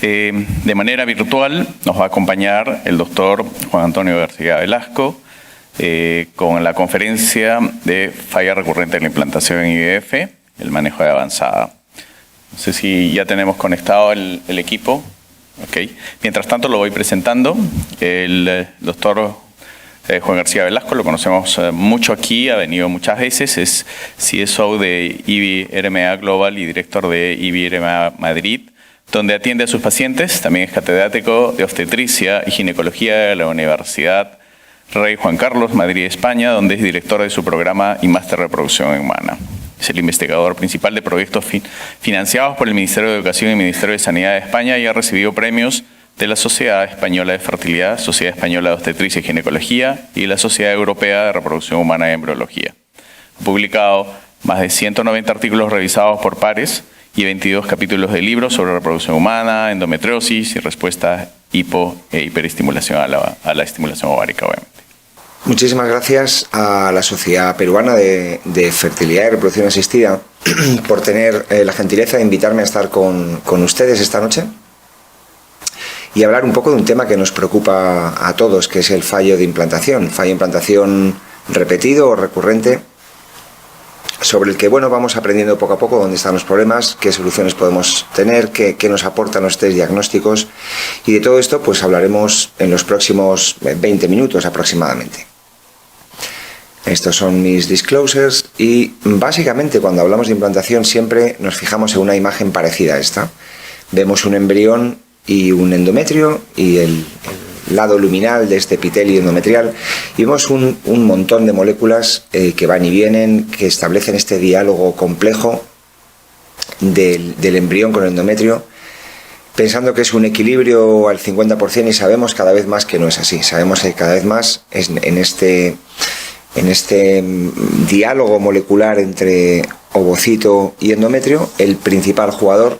De manera virtual nos va a acompañar el doctor Juan Antonio García Velasco con la conferencia de falla recurrente en la implantación en IVF, el manejo de avanzada. No sé si ya tenemos conectado el equipo. Okay. Mientras tanto lo voy presentando. El doctor Juan García Velasco lo conocemos mucho aquí, ha venido muchas veces, es CSO de IBI-RMA Global y director de IBI-RMA Madrid, donde atiende a sus pacientes. También es catedrático de obstetricia y ginecología de la Universidad Rey Juan Carlos, Madrid, España, donde es director de su programa y máster de reproducción humana. Es el investigador principal de proyectos financiados por el Ministerio de Educación y el Ministerio de Sanidad de España y ha recibido premios de la Sociedad Española de Fertilidad, Sociedad Española de Obstetricia y Ginecología y la Sociedad Europea de Reproducción Humana y Embriología. Ha publicado más de 190 artículos revisados por pares y 22 capítulos de libros sobre reproducción humana, endometriosis y respuesta hipo e hiperestimulación a la estimulación ovárica, obviamente. Muchísimas gracias a la Sociedad Peruana de Fertilidad y Reproducción Asistida por tener la gentileza de invitarme a estar con ustedes esta noche y hablar un poco de un tema que nos preocupa a todos, que es el fallo de implantación repetido o recurrente, sobre el que vamos aprendiendo poco a poco dónde están los problemas, qué soluciones podemos tener, qué nos aportan los test diagnósticos, y de todo esto pues hablaremos en los próximos 20 minutos aproximadamente. Estos son mis disclosures y básicamente cuando hablamos de implantación siempre nos fijamos en una imagen parecida a esta. Vemos un embrión y un endometrio y el lado luminal de este epitelio endometrial y vemos un montón de moléculas que van y vienen, que establecen este diálogo complejo del embrión con el endometrio, pensando que es un equilibrio al 50% y sabemos cada vez más que no es así. Sabemos que cada vez más en este diálogo molecular entre ovocito y endometrio, el principal jugador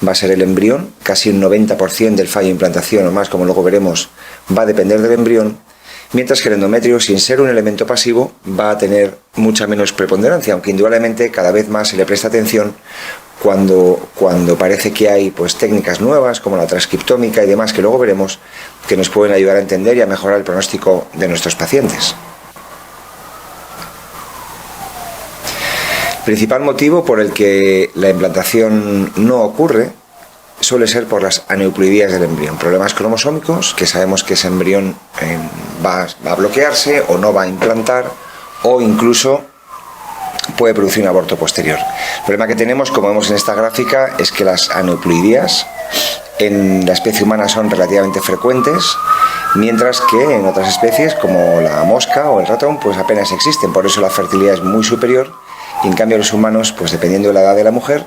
va a ser el embrión. Casi un 90% del fallo de implantación o más, como luego veremos, va a depender del embrión, mientras que el endometrio, sin ser un elemento pasivo, va a tener mucha menos preponderancia, aunque indudablemente cada vez más se le presta atención cuando parece que hay técnicas nuevas como la transcriptómica y demás, que luego veremos, que nos pueden ayudar a entender y a mejorar el pronóstico de nuestros pacientes. El principal motivo por el que la implantación no ocurre suele ser por las aneuploidías del embrión, problemas cromosómicos, que sabemos que ese embrión va a bloquearse o no va a implantar, o incluso puede producir un aborto posterior. El problema que tenemos, como vemos en esta gráfica, es que las aneuploidías en la especie humana son relativamente frecuentes, mientras que en otras especies como la mosca o el ratón pues apenas existen. Por eso la fertilidad es muy superior y en cambio los humanos, pues dependiendo de la edad de la mujer,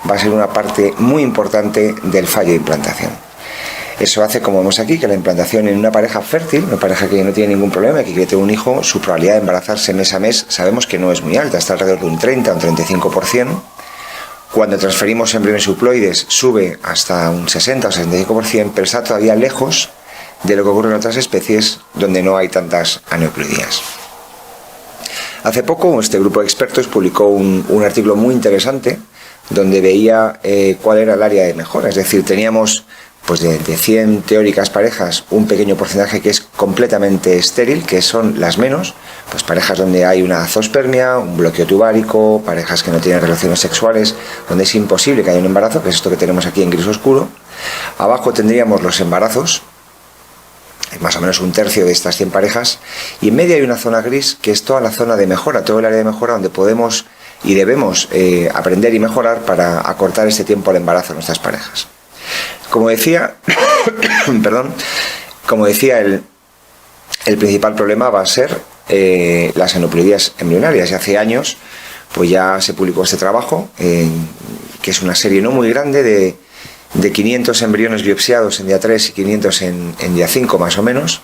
va a ser una parte muy importante del fallo de implantación. Eso hace, como vemos aquí, que la implantación en una pareja fértil, una pareja que no tiene ningún problema y que quiere tener un hijo, su probabilidad de embarazarse mes a mes sabemos que no es muy alta, está alrededor de un 30 o un 35%. Cuando transferimos embriones euploides sube hasta un 60 o 65%, pero está todavía lejos de lo que ocurre en otras especies donde no hay tantas aneuploidías. Hace poco este grupo de expertos publicó un artículo muy interesante donde veía cuál era el área de mejora. Es decir, teníamos pues de 100 teóricas parejas un pequeño porcentaje que es completamente estéril, que son las menos, pues parejas donde hay una zoospermia, un bloqueo tubaríco, parejas que no tienen relaciones sexuales, donde es imposible que haya un embarazo, que es esto que tenemos aquí en gris oscuro. Abajo tendríamos los embarazos, más o menos un tercio de estas 100 parejas, y en medio hay una zona gris que es toda la zona de mejora, todo el área de mejora donde podemos y debemos aprender y mejorar para acortar este tiempo al embarazo de nuestras parejas. Como decía, el principal problema va a ser las aneuploidías embrionarias. Y hace años pues ya se publicó este trabajo, que es una serie no muy grande de 500 embriones biopsiados en día 3 y 500 en día 5 más o menos.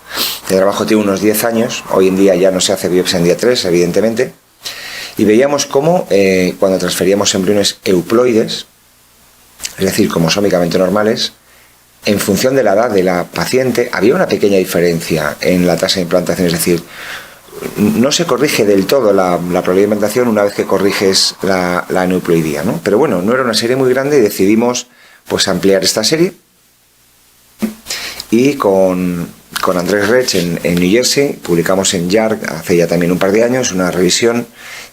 El trabajo tiene unos 10 años, hoy en día ya no se hace biopsia en día 3, evidentemente. Y veíamos cómo cuando transferíamos embriones euploides, es decir, cromosómicamente normales, en función de la edad de la paciente había una pequeña diferencia en la tasa de implantación, es decir, no se corrige del todo la probabilidad de implantación una vez que corriges la aneuploidía, ¿no? Pero bueno, no era una serie muy grande y decidimos pues ampliar esta serie y con Andrés Rech en New Jersey publicamos en JARC hace ya también un par de años una revisión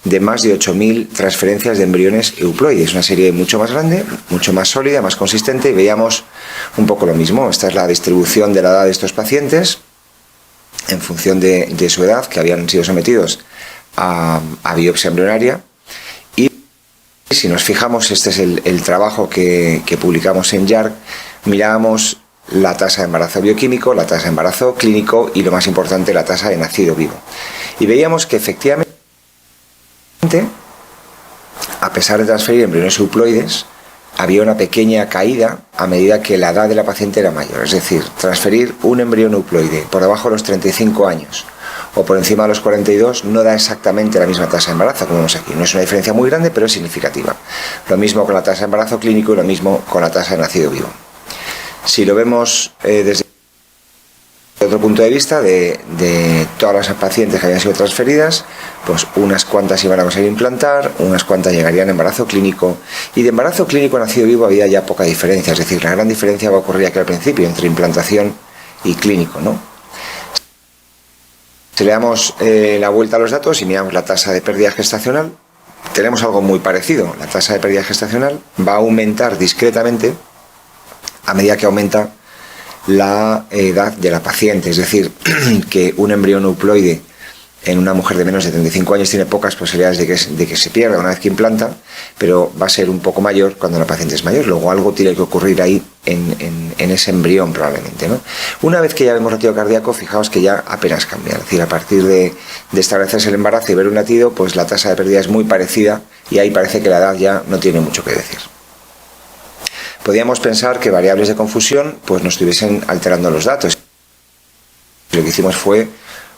de más de 8.000 transferencias de embriones euploides, una serie mucho más grande, mucho más sólida, más consistente, y veíamos un poco lo mismo. Esta es la distribución de la edad de estos pacientes en función de su edad, que habían sido sometidos a biopsia embrionaria. Y si nos fijamos, este es el trabajo que publicamos en JARC, mirábamos la tasa de embarazo bioquímico, la tasa de embarazo clínico y, lo más importante, la tasa de nacido vivo. Y veíamos que efectivamente, a pesar de transferir embriones euploides, había una pequeña caída a medida que la edad de la paciente era mayor. Es decir, transferir un embrión euploide por debajo de los 35 años o por encima de los 42 no da exactamente la misma tasa de embarazo, como vemos aquí. No es una diferencia muy grande, pero es significativa. Lo mismo con la tasa de embarazo clínico y lo mismo con la tasa de nacido vivo. Si lo vemos desde otro punto de vista, de todas las pacientes que habían sido transferidas, pues unas cuantas iban a conseguir implantar, unas cuantas llegarían a embarazo clínico, y de embarazo clínico a nacido vivo había ya poca diferencia. Es decir, la gran diferencia va a ocurrir aquí al principio entre implantación y clínico, ¿no? Si le damos la vuelta a los datos y miramos la tasa de pérdida gestacional, tenemos algo muy parecido. La tasa de pérdida gestacional va a aumentar discretamente a medida que aumenta la edad de la paciente. Es decir, que un embrión euploide en una mujer de menos de 35 años tiene pocas posibilidades de que se pierda una vez que implanta, pero va a ser un poco mayor cuando la paciente es mayor. Luego algo tiene que ocurrir ahí en ese embrión probablemente, ¿no? Una vez que ya vemos latido cardíaco, fijaos que ya apenas cambia. Es decir, a partir de establecerse el embarazo y ver un latido, pues la tasa de pérdida es muy parecida y ahí parece que la edad ya no tiene mucho que decir. Podríamos pensar que variables de confusión pues nos estuviesen alterando los datos. Lo que hicimos fue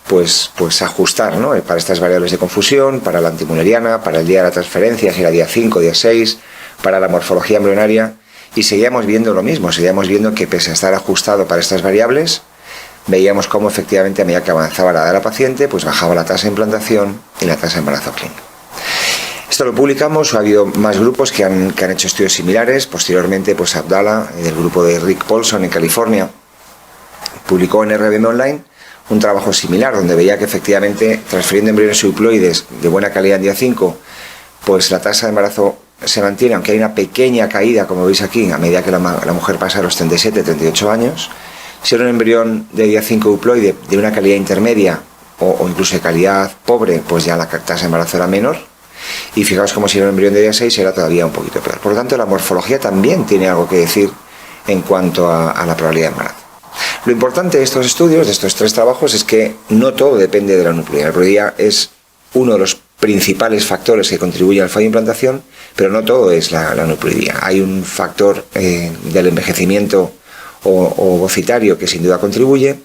pues ajustar, ¿no?, para estas variables de confusión, para la antimuleriana, para el día de la transferencia, si era día 5, día 6, para la morfología embrionaria, y seguíamos viendo lo mismo, seguíamos viendo que pese a estar ajustado para estas variables, veíamos cómo efectivamente a medida que avanzaba la edad de la paciente, pues bajaba la tasa de implantación y la tasa de embarazo clínico. Esto lo publicamos, ha habido más grupos que han hecho estudios similares. Posteriormente, pues Abdallah, del grupo de Rick Paulson en California, publicó en RBM Online un trabajo similar, donde veía que efectivamente transfiriendo embriones euploides de buena calidad en día 5, pues la tasa de embarazo se mantiene, aunque hay una pequeña caída, como veis aquí, a medida que la mujer pasa a los 37, 38 años. Si era un embrión de día 5 euploide de una calidad intermedia o incluso de calidad pobre, pues ya la tasa de embarazo era menor. Y fijaos como si era un embrión de día 6 era todavía un poquito peor. Por lo tanto, la morfología también tiene algo que decir en cuanto a la probabilidad de embarazo. Lo importante de estos estudios, de estos tres trabajos, es que no todo depende de la aneuploidía. La aneuploidía es uno de los principales factores que contribuye al fallo de implantación, pero no todo es la aneuploidía. Hay un factor del envejecimiento o ovocitario que sin duda contribuye,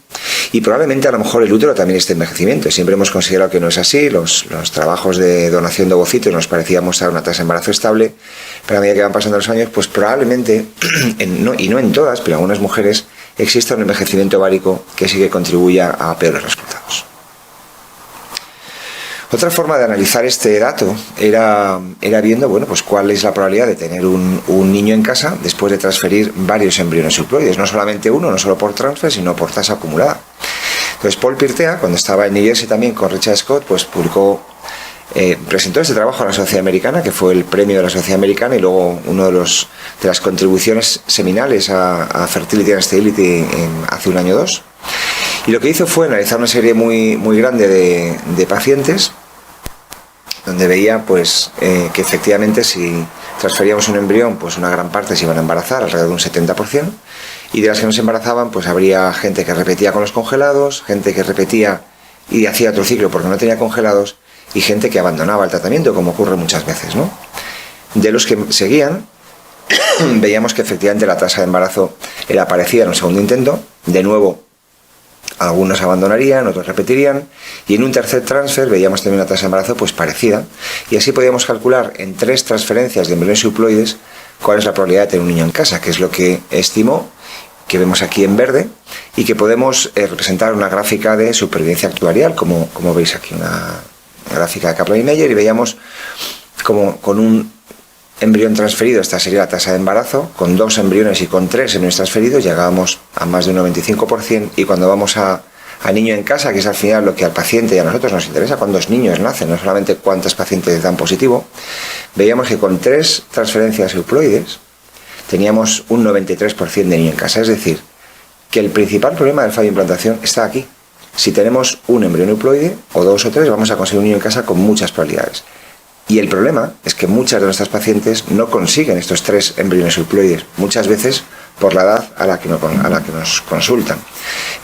y probablemente a lo mejor el útero también esté envejecimiento. Siempre hemos considerado que no es así. Los trabajos de donación de ovocitos nos parecía mostrar una tasa de embarazo estable, pero a medida que van pasando los años, pues probablemente, y no en todas, pero en algunas mujeres, exista un envejecimiento ovárico que sí que contribuya a peores resultados. Otra forma de analizar este dato era viendo, bueno, pues cuál es la probabilidad de tener un niño en casa después de transferir varios embriones euploides, no solamente uno, no solo por transfer, sino por tasa acumulada. Entonces Paul Pirtea, cuando estaba en New Jersey también con Richard Scott, pues presentó este trabajo a la Sociedad Americana, que fue el premio de la Sociedad Americana, y luego uno de las contribuciones seminales a Fertility and Stability hace un año o dos. Y lo que hizo fue analizar una serie muy, muy grande de pacientes, donde veía pues que efectivamente si transferíamos un embrión, pues una gran parte se iban a embarazar, alrededor de un 70%, y de las que no se embarazaban, pues habría gente que repetía con los congelados, gente que repetía y hacía otro ciclo porque no tenía congelados, y gente que abandonaba el tratamiento, como ocurre muchas veces, ¿no? De los que seguían, veíamos que efectivamente la tasa de embarazo era parecida en un segundo intento. De nuevo, algunos abandonarían, otros repetirían, y en un tercer transfer veíamos también una tasa de embarazo pues parecida, y así podíamos calcular en 3 transferencias de embriones euploides cuál es la probabilidad de tener un niño en casa, que es lo que estimó, que vemos aquí en verde, y que podemos representar una gráfica de supervivencia actuarial, como veis aquí, una gráfica de Kaplan y Meyer, y veíamos como con un embrión transferido, esta sería la tasa de embarazo, con 2 embriones y con 3 embriones transferidos llegábamos a más de un 95%, y cuando vamos a niño en casa, que es al final lo que al paciente y a nosotros nos interesa, cuántos niños nacen, no solamente cuántos pacientes dan positivo, veíamos que con 3 transferencias euploides teníamos un 93% de niño en casa. Es decir, que el principal problema del fallo de implantación está aquí. Si tenemos un embrión euploide, o 2 o 3, vamos a conseguir un niño en casa con muchas probabilidades. Y el problema es que muchas de nuestras pacientes no consiguen estos 3 embriones euploides, muchas veces por la edad a la que nos consultan.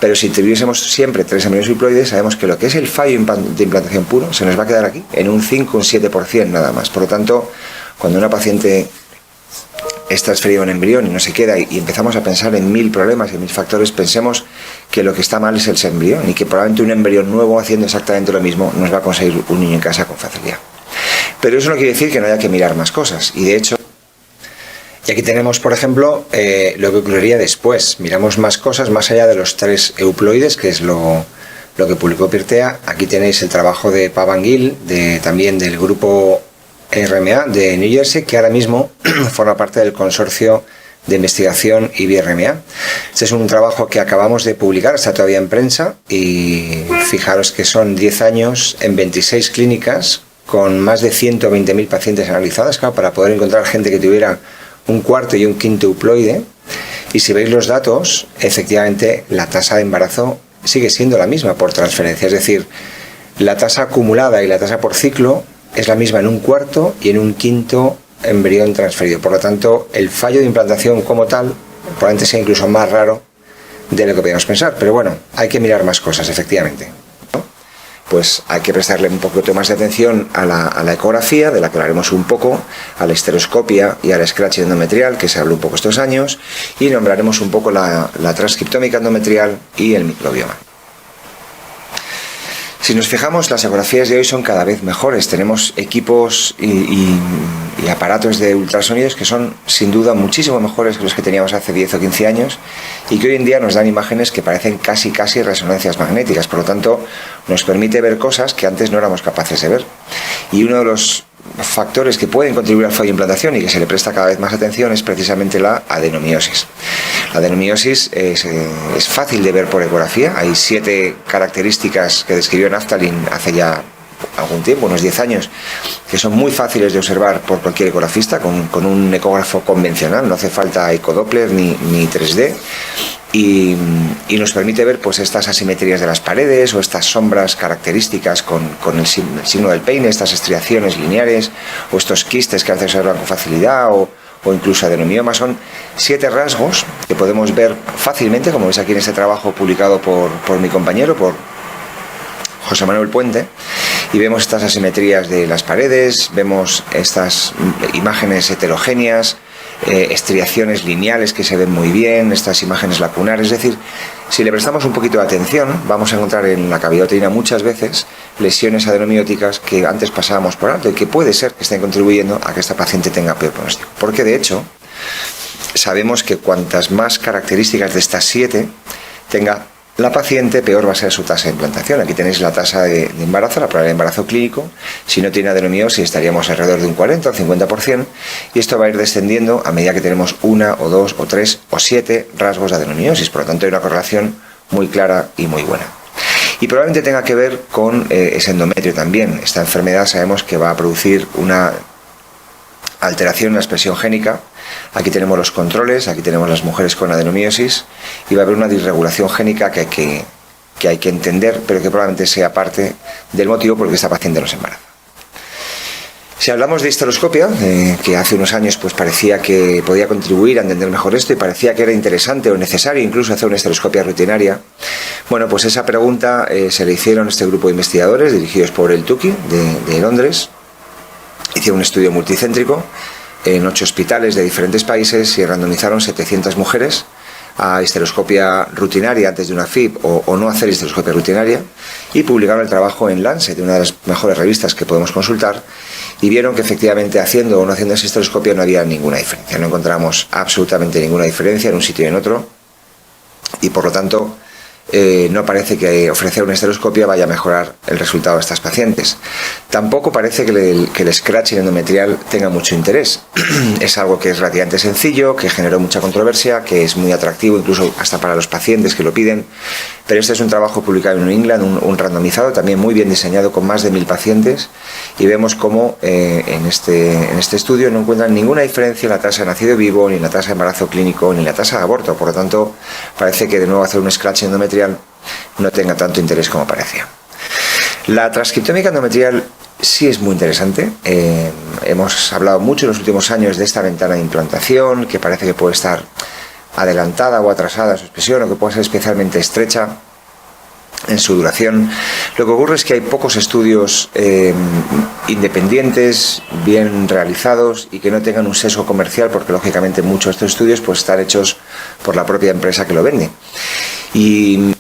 Pero si tuviésemos siempre 3 embriones euploides, sabemos que lo que es el fallo de implantación puro se nos va a quedar aquí, en un 5 o un 7% nada más. Por lo tanto, cuando una paciente es transferido un embrión y no se queda, y empezamos a pensar en 1000 problemas y 1000 factores, pensemos que lo que está mal es el embrión, y que probablemente un embrión nuevo haciendo exactamente lo mismo nos va a conseguir un niño en casa con facilidad. Pero eso no quiere decir que no haya que mirar más cosas, y de hecho, y aquí tenemos, por ejemplo, lo que ocurriría después. Miramos más cosas más allá de los 3 euploides, que es lo que publicó Pirtea. Aquí tenéis el trabajo de Pavan Gill, también del grupo RMA de New Jersey, que ahora mismo forma parte del consorcio de investigación IBRMA. Este es un trabajo que acabamos de publicar, está todavía en prensa, y fijaros que son 10 años en 26 clínicas con más de 120.000 pacientes analizadas, claro, para poder encontrar gente que tuviera un cuarto y un quinto euploide. Y si veis los datos, efectivamente la tasa de embarazo sigue siendo la misma por transferencia, es decir, la tasa acumulada y la tasa por ciclo es la misma en un cuarto y en un quinto embrión transferido. Por lo tanto, el fallo de implantación como tal probablemente sea incluso más raro de lo que podíamos pensar, pero bueno, hay que mirar más cosas, efectivamente. Pues hay que prestarle un poquito más de atención a la ecografía, de la que hablaremos un poco, a la histeroscopia y al scratch endometrial, que se habló un poco estos años, y nombraremos un poco la transcriptómica endometrial y el microbioma. Si nos fijamos, las ecografías de hoy son cada vez mejores. Tenemos equipos y aparatos de ultrasonidos que son sin duda muchísimo mejores que los que teníamos hace 10 o 15 años, y que hoy en día nos dan imágenes que parecen casi resonancias magnéticas. Por lo tanto, nos permite ver cosas que antes no éramos capaces de ver. Y uno de los factores que pueden contribuir al fallo de implantación y que se le presta cada vez más atención es precisamente la adenomiosis. La adenomiosis es fácil de ver por ecografía. Hay 7 características que describió Naftalin hace ya algún tiempo, unos 10 años, que son muy fáciles de observar por cualquier ecografista con un ecógrafo convencional. No hace falta ecodoppler ni 3D. Y nos permite ver pues estas asimetrías de las paredes, o estas sombras características con el signo del peine, estas estriaciones lineares, o estos quistes que a veces se observan con facilidad, o incluso adenomiomas. Son 7 rasgos que podemos ver fácilmente, como veis aquí en este trabajo publicado por mi compañero, por José Manuel Puente, y vemos estas asimetrías de las paredes, vemos estas imágenes heterogéneas, estriaciones lineales que se ven muy bien, estas imágenes lacunares. Es decir, si le prestamos un poquito de atención, vamos a encontrar en la cavidad uterina muchas veces lesiones adenomióticas que antes pasábamos por alto y que puede ser que estén contribuyendo a que esta paciente tenga peor pronóstico. Porque de hecho, sabemos que cuantas más características de estas 7 tenga la paciente, peor va a ser su tasa de implantación. Aquí tenéis la tasa de embarazo, la probabilidad de embarazo clínico. Si no tiene adenomiosis estaríamos alrededor de un 40 o 50%, y esto va a ir descendiendo a medida que tenemos 1 o 2 o 3 o 7 rasgos de adenomiosis. Por lo tanto, hay una correlación muy clara y muy buena. Y probablemente tenga que ver con ese endometrio también. Esta enfermedad sabemos que va a producir una alteración en la expresión génica. Aquí tenemos los controles, aquí tenemos las mujeres con adenomiosis, y va a haber una disregulación génica que hay que entender, pero que probablemente sea parte del motivo por el que esta paciente no se embaraza. Si hablamos de histeroscopia, que hace unos años pues parecía que podía contribuir a entender mejor esto, y parecía que era interesante o necesario incluso hacer una histeroscopia rutinaria, bueno, pues esa pregunta se le hicieron a este grupo de investigadores dirigidos por el Tukey de Londres. Hicieron un estudio multicéntrico en 8 hospitales de diferentes países y randomizaron 700 mujeres a histeroscopia rutinaria antes de una FIB o no hacer histeroscopia rutinaria, y publicaron el trabajo en Lancet, una de las mejores revistas que podemos consultar, y vieron que efectivamente haciendo o no haciendo esa histeroscopia no había ninguna diferencia. No encontramos absolutamente ninguna diferencia en un sitio y en otro, y por lo tanto no parece que ofrecer una esteroscopia vaya a mejorar el resultado de estas pacientes. Tampoco parece que el scratching endometrial tenga mucho interés. Es algo que es relativamente sencillo, que generó mucha controversia, que es muy atractivo incluso hasta para los pacientes que lo piden, pero este es un trabajo publicado en New England, un randomizado, también muy bien diseñado, con más de 1000 pacientes, y vemos cómo en este estudio no encuentran ninguna diferencia en la tasa de nacido vivo, ni en la tasa de embarazo clínico, ni en la tasa de aborto. Por lo tanto, parece que de nuevo hacer un scratching endometrial no tenga tanto interés como parecía. La transcriptómica endometrial sí es muy interesante. Hemos hablado mucho en los últimos años de esta ventana de implantación, que parece que puede estar adelantada o atrasada en su expresión, o que puede ser especialmente estrecha en su duración. Lo que ocurre es que hay pocos estudios independientes, bien realizados y que no tengan un sesgo comercial, porque lógicamente muchos de estos estudios pues están hechos por la propia empresa que lo vende. Y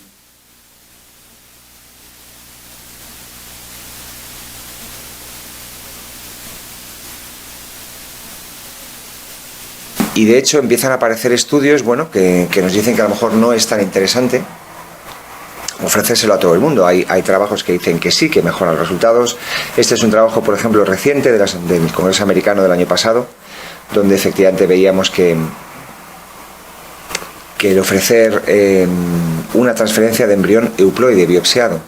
de hecho empiezan a aparecer estudios, bueno, que nos dicen que a lo mejor no es tan interesante ofrecérselo a todo el mundo. Hay trabajos que dicen que sí, que mejoran los resultados. Este es un trabajo, por ejemplo, reciente del Congreso Americano del año pasado, donde efectivamente veíamos que el ofrecer una transferencia de embrión euploide biopsiado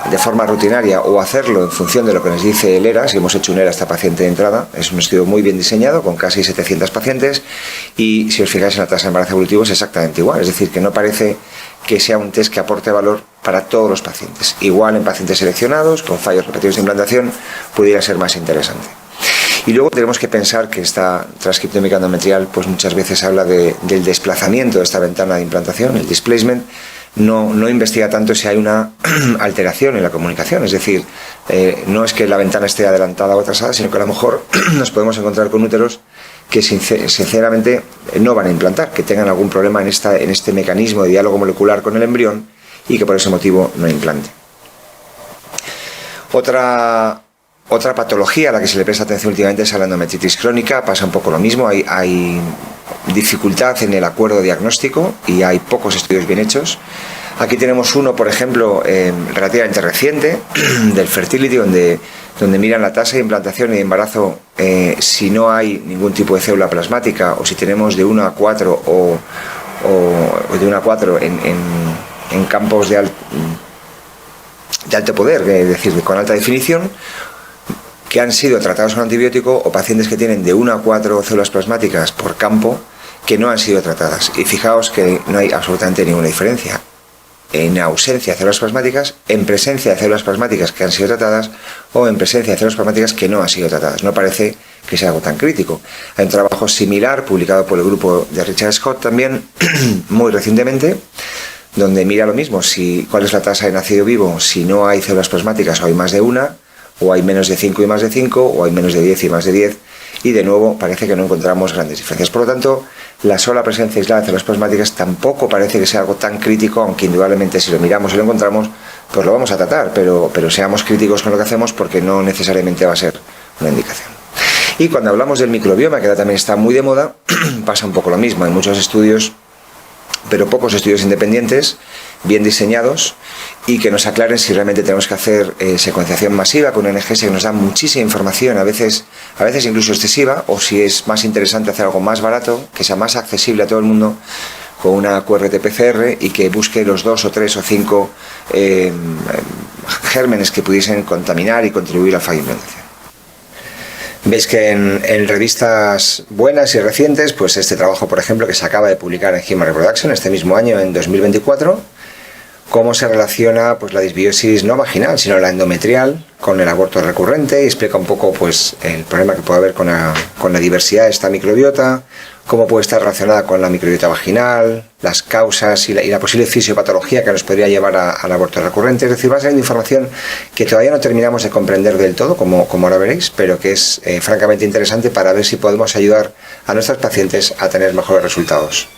de forma rutinaria, o hacerlo en función de lo que nos dice el ERA, si hemos hecho un ERA a esta paciente de entrada, es un estudio muy bien diseñado con casi 700 pacientes, y si os fijáis en la tasa de embarazo evolutivo es exactamente igual, es decir, que no parece que sea un test que aporte valor para todos los pacientes. Igual en pacientes seleccionados con fallos repetidos de implantación pudiera ser más interesante. Y luego tenemos que pensar que esta transcriptómica endometrial pues muchas veces habla del desplazamiento de esta ventana de implantación, el displacement. No investiga tanto si hay una alteración en la comunicación, es decir, no es que la ventana esté adelantada o atrasada, sino que a lo mejor nos podemos encontrar con úteros que sinceramente no van a implantar, que tengan algún problema en este mecanismo de diálogo molecular con el embrión y que por ese motivo no implante. Otra patología a la que se le presta atención últimamente es a la endometritis crónica. Pasa un poco lo mismo, hay dificultad en el acuerdo diagnóstico y hay pocos estudios bien hechos. Aquí tenemos uno, por ejemplo, relativamente reciente, del Fertility, donde miran la tasa de implantación y de embarazo si no hay ningún tipo de célula plasmática, o si tenemos de 1 a 4 o de 1 a 4 en campos de alto poder, es decir, con alta definición, que han sido tratados con antibiótico, o pacientes que tienen de 1 a 4 células plasmáticas por campo que no han sido tratadas. Y fijaos que no hay absolutamente ninguna diferencia en ausencia de células plasmáticas, en presencia de células plasmáticas que han sido tratadas, o en presencia de células plasmáticas que no han sido tratadas. No parece que sea algo tan crítico. Hay un trabajo similar publicado por el grupo de Richard Scott también muy recientemente, donde mira lo mismo, cuál es la tasa de nacido vivo si no hay células plasmáticas, o hay más de una, o hay menos de 5 y más de 5, o hay menos de 10 y más de 10, y de nuevo parece que no encontramos grandes diferencias. Por lo tanto, la sola presencia aislada de células plasmáticas tampoco parece que sea algo tan crítico, aunque indudablemente si lo miramos y lo encontramos, pues lo vamos a tratar, pero seamos críticos con lo que hacemos, porque no necesariamente va a ser una indicación. Y cuando hablamos del microbioma, que ahora también está muy de moda, pasa un poco lo mismo. Hay muchos estudios, pero pocos estudios independientes, bien diseñados, y que nos aclaren si realmente tenemos que hacer secuenciación masiva con un NGS que nos da muchísima información, a veces incluso excesiva, o si es más interesante hacer algo más barato, que sea más accesible a todo el mundo, con una QRT-PCR, y que busque los 2 o 3 o 5 gérmenes que pudiesen contaminar y contribuir al fallo de implantación. Veis que en revistas buenas y recientes, pues este trabajo, por ejemplo, que se acaba de publicar en Human Reproduction este mismo año, en 2024, cómo se relaciona pues la disbiosis no vaginal, sino la endometrial con el aborto recurrente, y explica un poco pues el problema que puede haber con la diversidad de esta microbiota, cómo puede estar relacionada con la microbiota vaginal, las causas y la posible fisiopatología que nos podría llevar al aborto recurrente. Es decir, va a ser una información que todavía no terminamos de comprender del todo, como ahora veréis, pero que es francamente interesante para ver si podemos ayudar a nuestras pacientes a tener mejores resultados.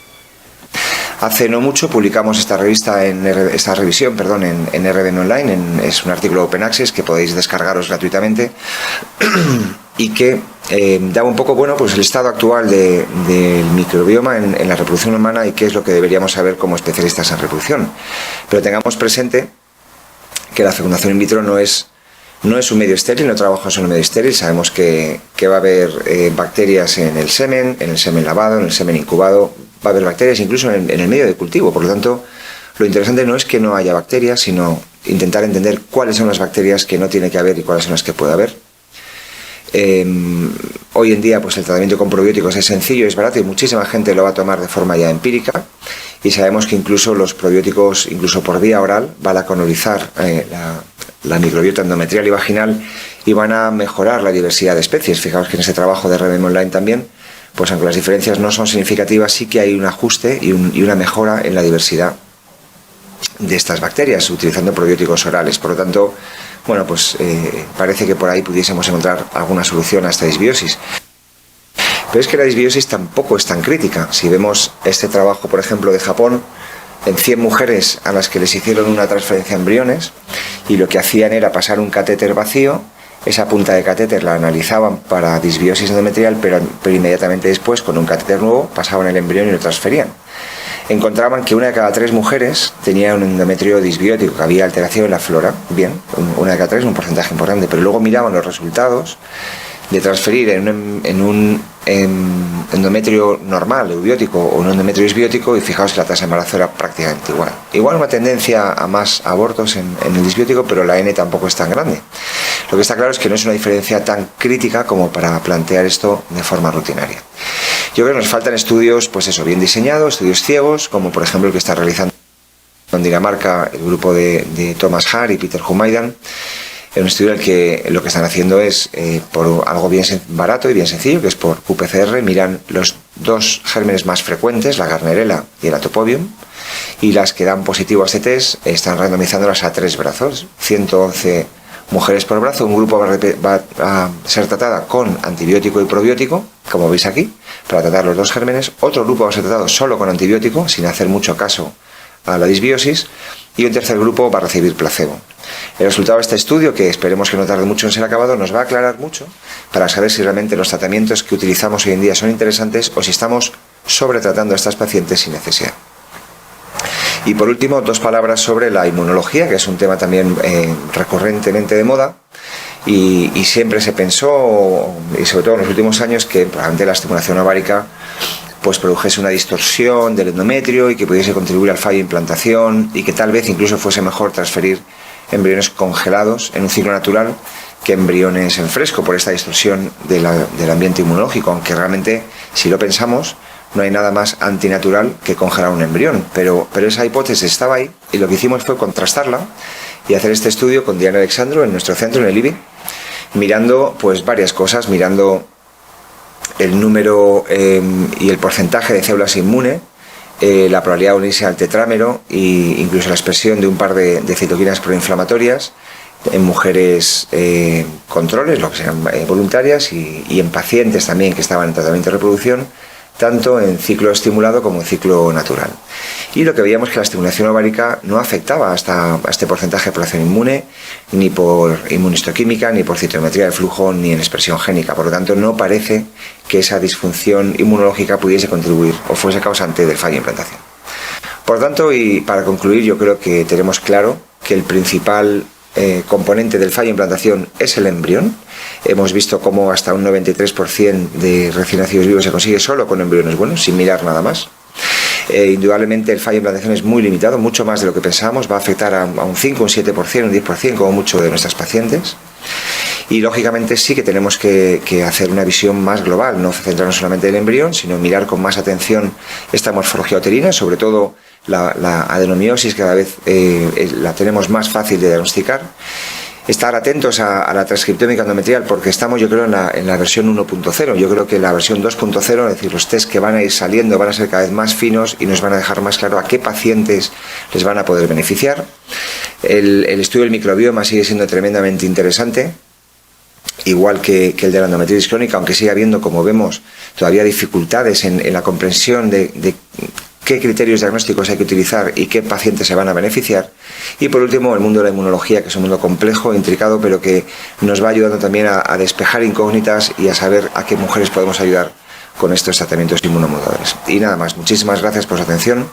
Hace no mucho publicamos esta revisión en RDM Online, es un artículo Open Access que podéis descargaros gratuitamente y que daba un poco pues el estado actual del microbioma en la reproducción humana y qué es lo que deberíamos saber como especialistas en reproducción. Pero tengamos presente que la fecundación in vitro no es un medio estéril, no trabaja en un medio estéril. Sabemos que va a haber bacterias en el semen lavado, en el semen incubado, va a haber bacterias incluso en el medio de cultivo. Por lo tanto, lo interesante no es que no haya bacterias, sino intentar entender cuáles son las bacterias que no tiene que haber y cuáles son las que puede haber. Hoy en día pues el tratamiento con probióticos es sencillo, es barato y muchísima gente lo va a tomar de forma ya empírica, y sabemos que incluso los probióticos, incluso por vía oral, van a colonizar la microbiota endometrial y vaginal y van a mejorar la diversidad de especies. Fijaos que en ese trabajo de RDM Online también, pues aunque las diferencias no son significativas, sí que hay un ajuste y una mejora en la diversidad de estas bacterias utilizando probióticos orales. Por lo tanto, parece que por ahí pudiésemos encontrar alguna solución a esta disbiosis. Pero es que la disbiosis tampoco es tan crítica. Si vemos este trabajo, por ejemplo, de Japón, en 100 mujeres a las que les hicieron una transferencia de embriones y lo que hacían era pasar un catéter vacío, esa punta de catéter la analizaban para disbiosis endometrial, pero inmediatamente después, con un catéter nuevo, pasaban el embrión y lo transferían. Encontraban que 1 de cada 3 mujeres tenía un endometrio disbiótico, que había alteración en la flora. Bien, 1 de cada 3 es un porcentaje importante, pero luego miraban los resultados de transferir en un endometrio normal, eubiótico, o un endometrio disbiótico, y fijaos que la tasa de embarazo era prácticamente igual. Igual una tendencia a más abortos en el disbiótico, pero la N tampoco es tan grande. Lo que está claro es que no es una diferencia tan crítica como para plantear esto de forma rutinaria. Yo creo que nos faltan estudios, bien diseñados, estudios ciegos, como por ejemplo el que está realizando en Dinamarca el grupo de Thomas Haar y Peter Humaydan. En un estudio en el que lo que están haciendo es, por algo bien barato y bien sencillo, que es por qPCR, miran los 2 gérmenes más frecuentes, la Gardnerella y el Atopobium, y las que dan positivo a este test están randomizándolas a 3 brazos, 111 mujeres por brazo. Un grupo va a ser tratada con antibiótico y probiótico, como veis aquí, para tratar los 2 gérmenes. Otro grupo va a ser tratado solo con antibiótico, sin hacer mucho caso a la disbiosis, y un tercer grupo va a recibir placebo. El resultado de este estudio, que esperemos que no tarde mucho en ser acabado, nos va a aclarar mucho para saber si realmente los tratamientos que utilizamos hoy en día son interesantes o si estamos sobretratando a estas pacientes sin necesidad. Y por último, 2 palabras sobre la inmunología, que es un tema también recurrentemente de moda, y siempre se pensó, y sobre todo en los últimos años, que probablemente la estimulación ovárica pues produjese una distorsión del endometrio y que pudiese contribuir al fallo de implantación, y que tal vez incluso fuese mejor transferir embriones congelados en un ciclo natural que embriones en fresco, por esta distorsión del ambiente inmunológico, aunque realmente, si lo pensamos, no hay nada más antinatural que congelar un embrión, pero esa hipótesis estaba ahí, y lo que hicimos fue contrastarla y hacer este estudio con Diana Alexandro en nuestro centro, en el IBI, mirando varias cosas, mirando el número y el porcentaje de células inmunes, la probabilidad de unirse al tetrámero e incluso la expresión de un par de citoquinas proinflamatorias en mujeres controles, lo que sean voluntarias, y en pacientes también que estaban en tratamiento de reproducción, tanto en ciclo estimulado como en ciclo natural. Y lo que veíamos es que la estimulación ovárica no afectaba a este porcentaje de población inmune, ni por inmunistoquímica, ni por citometría de flujo, ni en expresión génica. Por lo tanto, no parece que esa disfunción inmunológica pudiese contribuir o fuese causante del fallo de implantación. Por lo tanto, y para concluir, yo creo que tenemos claro que el principal componente del fallo de implantación es el embrión. Hemos visto cómo hasta un 93% de recién nacidos vivos se consigue solo con embriones buenos, sin mirar nada más. Indudablemente el fallo de implantación es muy limitado, mucho más de lo que pensábamos, va a afectar a un 5, un 7%, un 10% como mucho de nuestras pacientes. Y lógicamente sí que tenemos que hacer una visión más global, no centrarnos solamente en el embrión, sino mirar con más atención esta morfología uterina, sobre todo la adenomiosis, cada vez la tenemos más fácil de diagnosticar. Estar atentos a la transcriptómica endometrial, porque estamos, yo creo, en la versión 1.0. Yo creo que la versión 2.0, es decir, los test que van a ir saliendo van a ser cada vez más finos y nos van a dejar más claro a qué pacientes les van a poder beneficiar. El estudio del microbioma sigue siendo tremendamente interesante, igual que el de la endometritis crónica, aunque sigue habiendo, como vemos, todavía dificultades en la comprensión de qué criterios diagnósticos hay que utilizar y qué pacientes se van a beneficiar. Y por último, el mundo de la inmunología, que es un mundo complejo, intricado, pero que nos va ayudando también a despejar incógnitas y a saber a qué mujeres podemos ayudar con estos tratamientos inmunomoduladores. Y nada más, muchísimas gracias por su atención.